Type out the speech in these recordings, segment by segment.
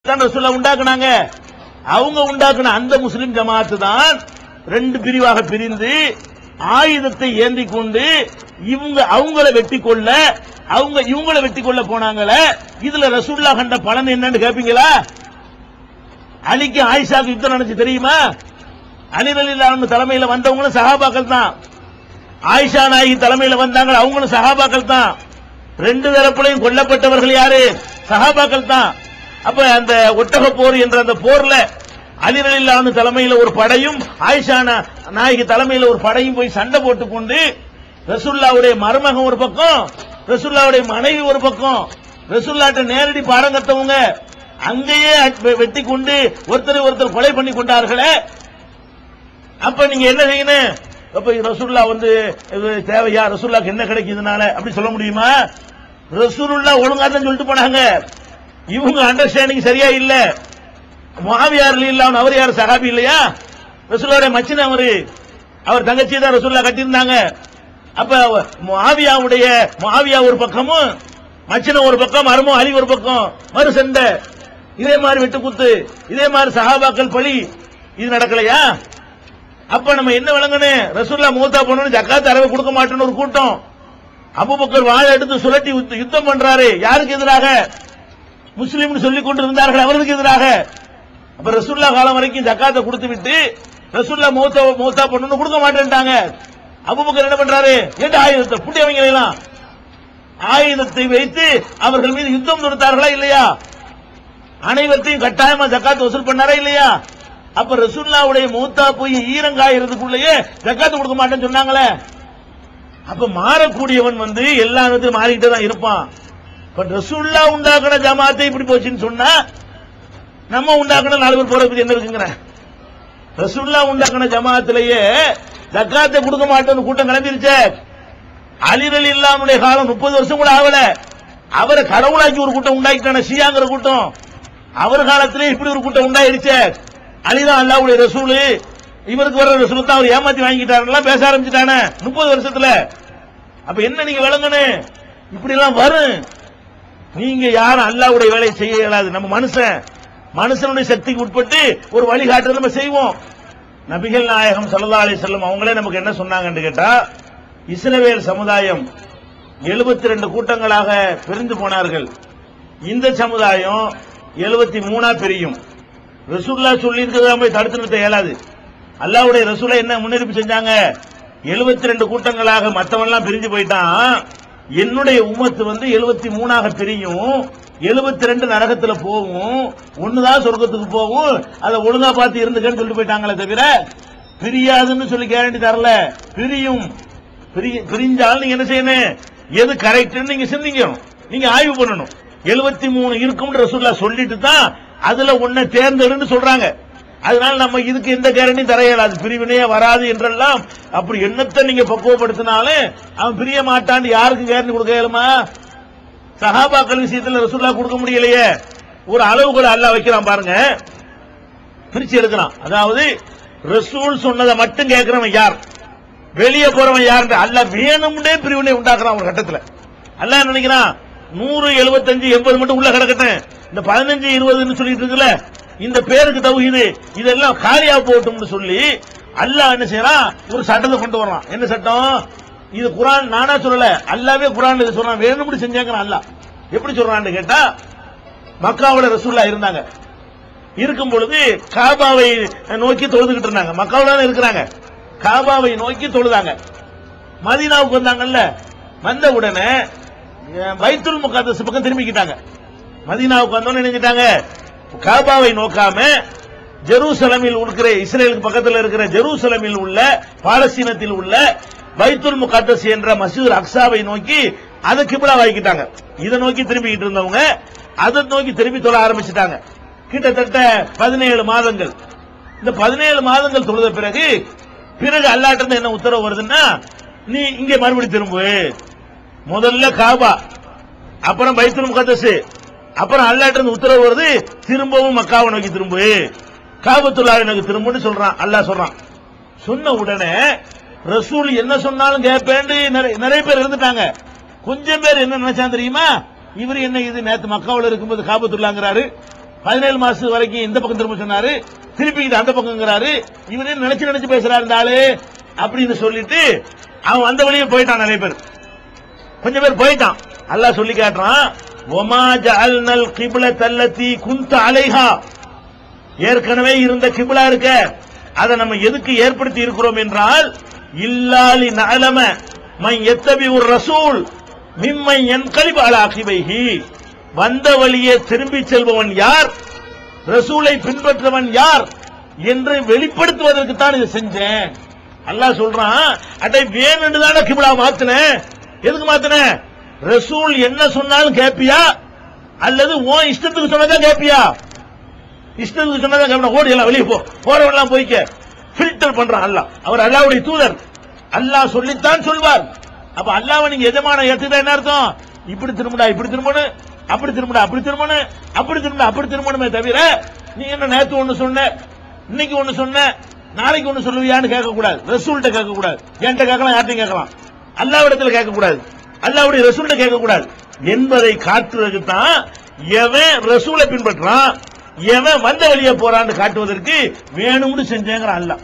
ரசூலுல்லாஹ் உண்டாக்குனாங்க. அவங்க உண்டாக்குன அந்த முஸ்லிம் ஜமாத்து தான் ரெண்டு பிரிவாக பிரிந்து ஆயுதத்தை ஏந்தி கொண்டு இவங்க அவங்கள வெட்டி கொள்ள அவங்க இவங்கள வெட்டி கொள்ள போனாங்களே. இதுல ரசூலுல்லாஹ் கண்ட பலன் என்னன்னு கேப்பீங்களா? அலிக்கு ஆயிஷாக்கு யுத்தம் நடந்துச்சு தெரியுமா? அலி ரலியல்லாஹு அன்ஹு தலைமையில வந்தவங்களும் சஹாபாக்கள் தான். ஆயிஷா நாயகி தலைமையில வந்தாங்க, அவங்களும் சஹாபாக்கள் தான். ரெண்டு தரப்புலையும் கொல்லப்பட்டவர்கள் யாரு? சஹாபாக்கள் தான். அப்ப அந்த ஒட்டக போர் என்ற அந்த போர்ல அலி ரலியல்லாஹு அன்ஹு தலைமையில ஒரு படையும் ஆயிஷா நாயகி தலைமையில ஒரு படையும் போய் சண்டை போட்டுக் கொண்டு ரசூலுல்லாஹ்வுடைய மருமகன் ஒரு பக்கம், ரசூலுல்லாஹ்வுடைய மனைவி ஒரு பக்கம், ரசூலுல்லாஹ்ட்ட நேரடி பாடம் கத்தவங்க அங்கேயே வெட்டி கொண்டு ஒருத்தர் கொலை பண்ணி கொண்டார்களே. அப்ப நீங்க என்ன செய்யணும்? அப்ப ரசூலுல்லாஹ் தேவையா? ரசூலுல்லாஹ்க்கு என்ன கிடைக்குதுனால அப்படி சொல்ல முடியுமா? ரசூலுல்லாஹ் ஒழுங்கா தான் சொல்லிட்டு போனாங்க. இவங்க அண்டர்ஸ்டாண்டிங் சரியா இல்ல. முஆவியா ரலியல்லாஹு அன்ஹு அவர் யார்? சஹாபி இல்லையா? ரசூலுல்லாஹ்வுடைய மச்சினன் அவர் தங்கச்சி தான் ரசூலுல்லாஹ் கட்டியிருந்தாங்க. அப்ப முஆவியா ஒரு பக்கமும் மச்சினன் ஒரு பக்கம், மருமகன் அலி ஒரு பக்கம், மறு சண்டை. இதே மாதிரி வெட்டுக்குத்து, இதே மாதிரி சஹாபாக்கள் பழி, இது நடக்கலையா? அப்ப நம்ம என்ன விளங்கணும்? ரசூலுல்லாஹ் மூத்தா போனோம்னு ஜக்காத் அரவை கொடுக்க மாட்டேன்னு ஒரு கூட்டம், அபூபக்கர் வாளை எடுத்து சுழட்டி யுத்தம் பண்றாரு. யாருக்கு எதிராக? முஸ்லிம் சொல்லிக் கொண்டு இருந்தார்கள், அவர்களுக்கு எதிராக. அப்ப ரசூலுல்லாஹ் காலம் வரைக்கும் ஜக்காத்தை கொடுத்து விட்டு ரசூலுல்லாஹ் மூத்தா போனோம்னு கொடுக்க மாட்டேன்ட்டாங்க. அபூபக்கர் என்ன பண்றாரு? ஏன் ஆயுதத்தை புட்டியவங்க எல்லாம் ஆயுதத்தை வைத்து அவர்கள் மீது யுத்தம் தொடுத்தார்களா இல்லையா? அனைவரையும் கட்டாயமா ஜக்காத் வசூல் பண்ணாரா இல்லையா? அப்ப ரசூலுல்லாஹ்வுடைய மூத்தா போய் ஈரங்காயிரதுக்குள்ளேயே ஜக்காத் கொடுக்க மாட்டேன்னு சொன்னாங்களே. அப்ப மாறக்கூடியவன் எல்லா விதத்திலும் மாறிக்கிட்டே தான் இருப்பான். இப்ப ரசூலுல்லாஹ் உண்டாக்குன ஜமாத்தை இப்படி போச்சுன்னு சொன்னா நம்ம உண்டாக்குன 4 பேர் போறது என்ன இருக்குங்கிற? ரசூலுல்லாஹ் உண்டாக்குன ஜமாத்திலேயே ஜக்காத்தை கொடுக்க மாட்டேன்னு கூட்டம் கிளம்பிருச்சே. அலி ரலியல்லாஹு அன்ஹுடைய காலம் 30 வருஷம் கூட ஆகல. அவரை கடவுளாக்கி ஒரு கூட்டம் உண்டாக்கிட்டான, ஷியாங்கிற கூட்டம். அவர் காலத்திலே இப்படி ஒரு கூட்டம் உண்டாயிருச்சே. அலிதான் அல்லாஹ்வுடைய ரசூல், இவருக்கு வர ரசூல் தான் அவர் ஏமாத்தி வாங்கிட்டாருலாம் பேச ஆரம்பிச்சுட்டானே 30 வருஷத்துல. அப்ப என்ன நீங்க விளங்கணும்? இப்படி எல்லாம் வரும். நீங்க யாரும் அல்லாஹ்வுடைய வேலையை செய்ய இயலாது. நம்ம மனுஷனுடைய சக்திக்கு உட்பட்டு ஒரு வழிகாட்டுதல் நம்ம செய்வோம். நபிகள் நாயகம் ஸல்லல்லாஹு அலைஹி வஸல்லம் அவங்களே நமக்கு என்ன சொன்னாங்கன்னு கேட்டா, இஸ்ரவேல் சமுதாயம் 72 கூட்டங்களாக பிரிந்து போனார்கள். இந்த சமுதாயம் 73ஆ பிரியும். ரசூலுல்லாஹ் சொல்லி இருக்கிறத போய் தடுத்து நிறுத்த இயலாது. அல்லாஹ்வுடைய ரசூலை என்ன முன்னெடுப்பு செஞ்சாங்க? 72 கூட்டங்களாக மத்தவன்லாம் பிரிஞ்சு போயிட்டான். என்னுடைய உம்மத்து 73ஆக பிரியும், 72 நரகத்துல போகும், ஒண்ணுதான் சொர்க்கத்துக்கு போகும். அதை ஒழுங்கா பார்த்து இருந்துக்கன்னு சொல்லிட்டு போயிட்டாங்களே தவிர பிரியாதுன்னு சொல்லி கேரண்டி தரல. பிரியும். பிரிஞ்சாலும் நீங்க என்ன செய்யணும்? எது கரெக்ட் நீங்க சிந்திக்கணும், நீங்க ஆய்வு பண்ணணும். 73 இருக்கும் ரசூலுல்லாஹ் சொல்லிட்டு தான் அதுல ஒன்ன தேர்ந்தெடுன்னு சொல்றாங்க. அதனால நம்ம இதுக்கு எந்த கேரண்டியும் தர இயலாது, பிரிவினையே வராது என்றெல்லாம். அப்படி எண்ணத்தை நீங்க பக்குவப்படுத்தினாலும் அவன் பிரிய மாட்டான்னு யாருக்கும் கேரண்டி கொடுக்க இயலுமா? சஹாபாக்கள் விஷயத்துல ரசூலுல்லாஹ் கொடுக்க முடியலையே. ஒரு அளவு கூட அல்லாஹ் வைக்கிறான் பாருங்க, பிரிச்சு எடுக்கிறான். அதாவது ரசூல் சொன்னதை மட்டும் கேட்கிறவன் யார், வெளியே போறவன் யார்? அல்லாஹ் வேணும்னே பிரிவினை உண்டாக்குறான் ஒரு கட்டத்துல. அல்லாஹ் நினைக்கிறான் 100, 75, 80 மட்டும் உள்ள கிடக்கட்டும், இந்த 15, 20 சொல்லிட்டு இருக்குல்ல, இந்த பேருக்கு தௌஹீது இதெல்லாம் காலியா போட்டும்னு சொல்லி அல்லாஹ் என்ன செய்யறான்? ஒரு சட்டத்தை கொண்டு வர்றான். என்ன சட்டம்? இது குர்ஆன் நானா சொல்லல, அல்லாஹ்வே குர்ஆன்ல இது சொல்றான். வேணும்னு செஞ்சாங்கன்னு அல்லாஹ் எப்படி சொல்றான்னு கேட்டா, மக்காவுல ரசூலுல்லாஹ் இருந்தாங்க. இருக்கும் பொழுது காபாவை நோக்கி தொழுதுகிட்டு இருந்தாங்க. மக்காவுல தான் இருக்கிறாங்க, காபாவை நோக்கி தொழுதாங்க. மதீனாவுக்கு வந்தாங்கல்ல, வந்த உடனே பைத்துல் முகத்தஸ் பக்கம் திரும்பிக்கிட்டாங்க. மதீனாவுக்கு வந்தோன்னு நினைச்சிட்டாங்க, காபாவை நோக்காம ஜெருசலமில் இருக்கிற, இஸ்ரேலுக்கு பக்கத்தில் இருக்கிற ஜெருசலமில் உள்ள, பாலஸ்தீனத்தில் உள்ள பைத்துல் முகத்தஸ் என்ற மஸ்ஜிதுல் அக்ஸாவை நோக்கி அதை கிப்லா வாங்கிட்டாங்க. இதை நோக்கி திரும்பிக்கிட்டு இருந்தவங்க அதை நோக்கி திரும்பி தொழ ஆரம்பிச்சுட்டாங்க. கிட்டத்தட்ட 17 மாதங்கள். இந்த 17 மாதங்கள் தொழுத பிறகு அல்லாஹ்ட்ட என்ன உத்தரவு வருதுன்னா, நீ இங்கே மறுபடி திரும்பு. முதல்ல காபா, அப்புறம் பைத்துல் முகத்தஸ், அப்புறம் அல்லாஹ்ட்ட உத்தரவு வருது, திரும்பவும் மக்காவை நோக்கி திரும்பு, காபத்துல்லாஹ் நோக்கி திரும்புன்னு சொல்றான். அல்லாஹ் சொல்றான். சொன்ன உடனே ரசூல் என்ன சொன்னாலும் கேட்பேன்னு நிறைய பேர் இருந்துட்டாங்க. கொஞ்சம் பேர் என்ன நினைச்சான் தெரியுமா? இவர் என்ன இது நேத்து மக்காவில் இருக்கும்போது காபத்துல்லாங்கிறாரு, 17 மாசம் வரைக்கும் இந்த பக்கம் திரும்ப சொன்னாரு, திருப்பி இது அந்த பக்கம்ங்கிறாரு. இவரே நினைச்சு பேசுறாரு இந்த ஆளு அப்படின்னு சொல்லிட்டு அவன் வந்த வழியே போயிட்டான். நிறைய பேர், கொஞ்சம் பேர் போயிட்டான். அல்லாஹ் சொல்லி காட்டுறான், ஒமா ஜஅல்னல் கிப்லத்தல்லதி குன்த அலைஹா, ஏற்கனவே இருந்த கிப்லா இருக்க அதை நம்ம எதுக்கு ஏற்படுத்தி இருக்கிறோம் என்றால், இல்லாலி நஅலம மன் யத்தபிஉர் ரசூல் மிம்மன் யன்கலிபு அலா அகிபைஹி, வந்த வழியே திரும்பி செல்பவன் யார், ரசூலை பின்பற்றவன் யார் என்று வெளிப்படுத்துவதற்கு தான் இதை செஞ்சேன். அல்லாஹ் சொல்றான், அடே வேணும்னு தானே கிப்லா மாத்துனேன். எதுக்கு மாத்துனேன்? ரசூல் என்ன சொன்னாலும் கேப்பியா அல்லது உன் இஷ்டத்துக்கு சொன்னதான் கேப்பியா? இஷ்டத்துக்கு சொன்னதான் கேட்பா, ஓடி எல்லாம் வெளியே போறவெல்லாம் போய்க்க ஃபில்டர் பண்றான் அல்லாஹ். அவர் அல்லாஹ்வுடைய தூதர், அல்லாஹ் சொல்லித்தான் சொல்வார். அப்ப அல்லாஹ்வை நீங்க எஜமான ஏத்துட்டா என்ன அர்த்தம்? இப்படி திரும்படா இப்படி திரும்பணும், அப்படி திரும்படா அப்படி திரும்பணும், அப்படி திரும்ப அப்படி திரும்பணுமே தவிர நீ என்ன நேத்து ஒண்ணு சொன்ன, இன்னைக்கு ஒண்ணு சொன்ன, நாளைக்கு ஒண்ணு சொல்லுவியான்னு கேட்க கூடாது. ரசூல்கிட்ட கேட்க கூடாது, என்கிட்ட கேட்கலாம், யார்ட்டையும் கேட்கலாம். அல்லாஹ்விடத்துல கேட்க கூடாது, அல்லாஹ்வுடைய ரசூல்கிட்ட கேட்க கூடாது என்பதை காட்டுவதற்கு தான் எவன் ரசூலை பின்பற்றான், எவன் வந்த வழியே போறான்னு காட்டுவதற்கு வேணும்னு செஞ்சேங்கிற அல்லாஹ்.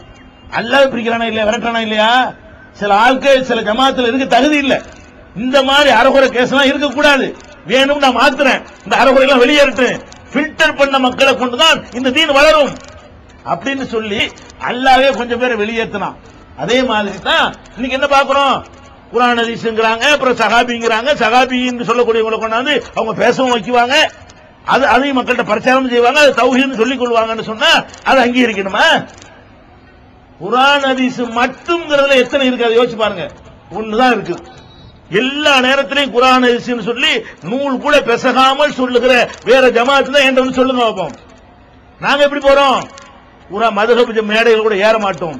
அல்லாஹ் பிரிக்கிறானா இல்லையா, விரட்டானா இல்லையா? சில ஆட்கள் சில ஜமாத்துல இருக்க தகுதி இல்ல, இந்த மாதிரி அறகுறை கேஸ்லாம் இருக்கக்கூடாது, வேணும் நான் மாத்துறேன், இந்த அறகுறை எல்லாம் வெளியேறிட்டு ஃபில்டர் பண்ண மக்களை கொண்டுதான் இந்த தீன் வளரும் அப்படின்னு சொல்லி அல்லாஹ்வே கொஞ்சம் பேரை வெளியேற்றினான். அதே மாதிரி தான் இன்னைக்கு என்ன பாக்குறோம், குர்ஆன் ஹதீஸ்ங்கறாங்க, அப்புறம் சஹாபிங்கறாங்க, சஹாபின்னு சொல்லக்கூடியவங்களை கொண்டாந்து அவங்க பேசவும் வைக்குவாங்க, அதையும் மக்கள்கிட்ட பிரச்சாரம் செய்வாங்க, அது தௌஹீத்னு சொல்லிக் கொள்வாங்கன்னு சொன்னா அதை அங்கீகரிக்கணுமா? குர்ஆன் ஹதீஸ் மட்டும்ங்கிறதுல எத்தனை இருக்கு அதை யோசிச்சு பாருங்க. ஒண்ணுதான் இருக்கு. எல்லா நேரத்திலையும் குர்ஆன் ஹதீஸ்னு சொல்லி நூல் கூட பெசகாமல் சொல்லுகிற வேற ஜமாத் தான் என்கிட்ட வந்து சொல்லுங்க பார்ப்போம். நாங்க எப்படி போறோம்? குர்ஆன் மதுஹப் மேடைகள் கூட ஏற மாட்டோம்,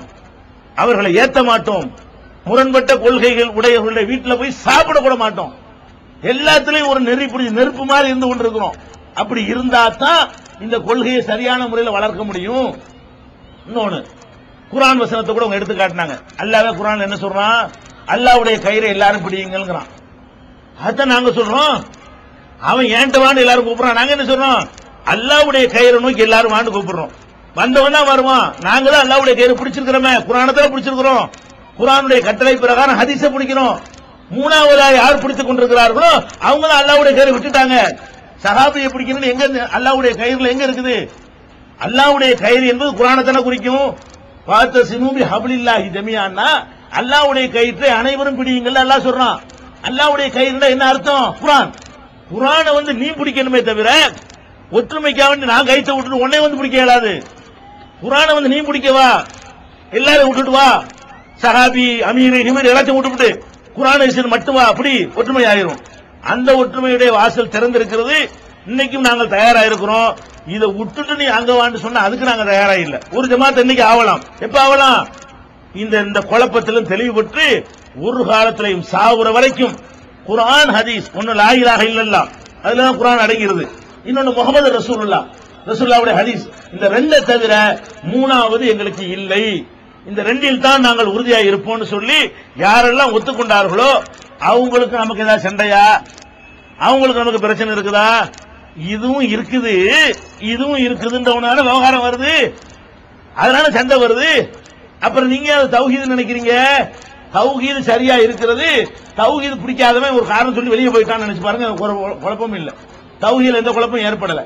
அவர்களை ஏத்த மாட்டோம், முரண்பட்ட கொள்கைகள் உடையவர்களுடைய வீட்டில் போய் சாப்பிட கூட மாட்டோம். எல்லாத்திலையும் ஒரு நெறி பிடிச்சி நெருப்பு மாதிரி இருந்து கொண்டிருக்கிறோம். அப்படி இருந்தா தான் இந்த கொள்கையை சரியான முறையில் வளர்க்க முடியும். இன்னொன்னு, குர்ஆன் வசனத்தை கூட அவங்க எடுத்து காட்டினாங்க. அல்லாஹ்வே குர்ஆன்ல என்ன சொல்றான்? அல்லாஹ்வுடைய கயிறை எல்லாரும் பிடிங்கள்ங்கறான். அதான் நாங்க சொல்றோம், அவன் ஏன்ட்ட வாண்டு எல்லாரும் கூப்பிடுறான். நாங்க என்ன சொல்றோம்? அல்லாஹ்வுடைய கயிறை நோக்கி எல்லாரும் வாண்டு கூப்பிடுறோம். வந்தவன் தான் வருவான். நாங்க தான் அல்லாஹ்வுடைய கயிறை பிடிச்சிருக்கிறோமே, குர்ஆனை தான் பிடிச்சிருக்கிறோம், குர்ஆனுடைய கட்டளை பிரகாரம் ஹதீஸை பிடிக்கிறோம். மூணாவதாக யார் பிடித்துக் கொண்டிருக்கிறார்களோ அவங்க தான் அல்லாஹ்வுடைய கயிறை விட்டுட்டாங்க. சஹாபியை பிடிக்கணும்னு எங்க அல்லாஹ்வுடைய கயிறுல எங்க இருக்குது? அல்லாஹ்வுடைய கயிறு என்பது குர்ஆனை தான குறிக்கும். பார்த்த சிமுபி ஹப்லில்லாஹி ஜமீஅன்னா அல்லாஹ்வுடைய கயிற்றை அனைவரும் பிடியுங்கள் அல்லாஹ் சொல்றான். அல்லாஹ்வுடைய கயிறுனா என்ன அர்த்தம்? குர்ஆன். குர்ஆனை வந்து நீ பிடிக்கணுமே தவிர ஒற்றுமைக்காக வேண்டி நான் கயிற்றை விட்டுட்டு உன்னை வந்து பிடிக்க இயலாது. குர்ஆனை வந்து நீ பிடிக்கவா, எல்லாரும் விட்டுட்டு வா, சஹாபி அமீர் ஹிமீர் எல்லாத்தையும் விட்டுவிட்டு குர்ஆன் ஹதீஸ் மட்டும் வா, அப்படி ஒற்றுமை ஆயிரும். அந்த ஒற்றுமையுடைய வாசல் திறந்திருக்கிறது. இன்னைக்கும் நாங்கள் தயாரா இருக்கிறோம். இதை விட்டுட்டு நீ அங்க வான்னு சொன்னா அதுக்கு நாங்க தயாரா இல்ல. ஒரு ஜமாத் இன்னைக்கு ஆகலாம், எப்ப ஆகலாம்? இந்த குழப்பத்திலும் தெளிவு பெற்று ஒரு காலத்திலையும் சாவுற வரைக்கும் குர்ஆன் ஹதீஸ், ஒன்னு லா இலாஹ இல்லல்லாஹ் அதுலதான் குர்ஆன் அடங்கிறது, இன்னொன்னு முஹம்மது ரசூலுல்லாஹ்வுடைய ஹதீஸ். இந்த ரெண்டை தவிர மூணாவது எங்களுக்கு இல்லை. இந்த ரெண்டில் தான் நாங்கள் உறுதியாக இருப்போம்னு சொல்லி யாரெல்லாம் ஒத்துக்கொண்டார்களோ அவங்களுக்கு நமக்கு ஏதாவது சண்டையா, அவங்களுக்கு நமக்கு பிரச்சனை இருக்குதா? இதுவும் இருக்குது இதுவும் இருக்குதுன்றவனால விவகாரம் வருது, அதனால சண்டை வருது. அப்புறம் நீங்க அது தௌஹீத் நினைக்கிறீங்க. தௌஹீத் சரியா இருக்கிறது, தௌஹீத் பிடிக்காதவன் ஒரு காரணம் சொல்லி வெளியே போயிட்டான்னு நினைச்சு பாருங்க, குழப்பம் இல்ல. தௌஹீத்ல எந்த குழப்பம் ஏற்படல.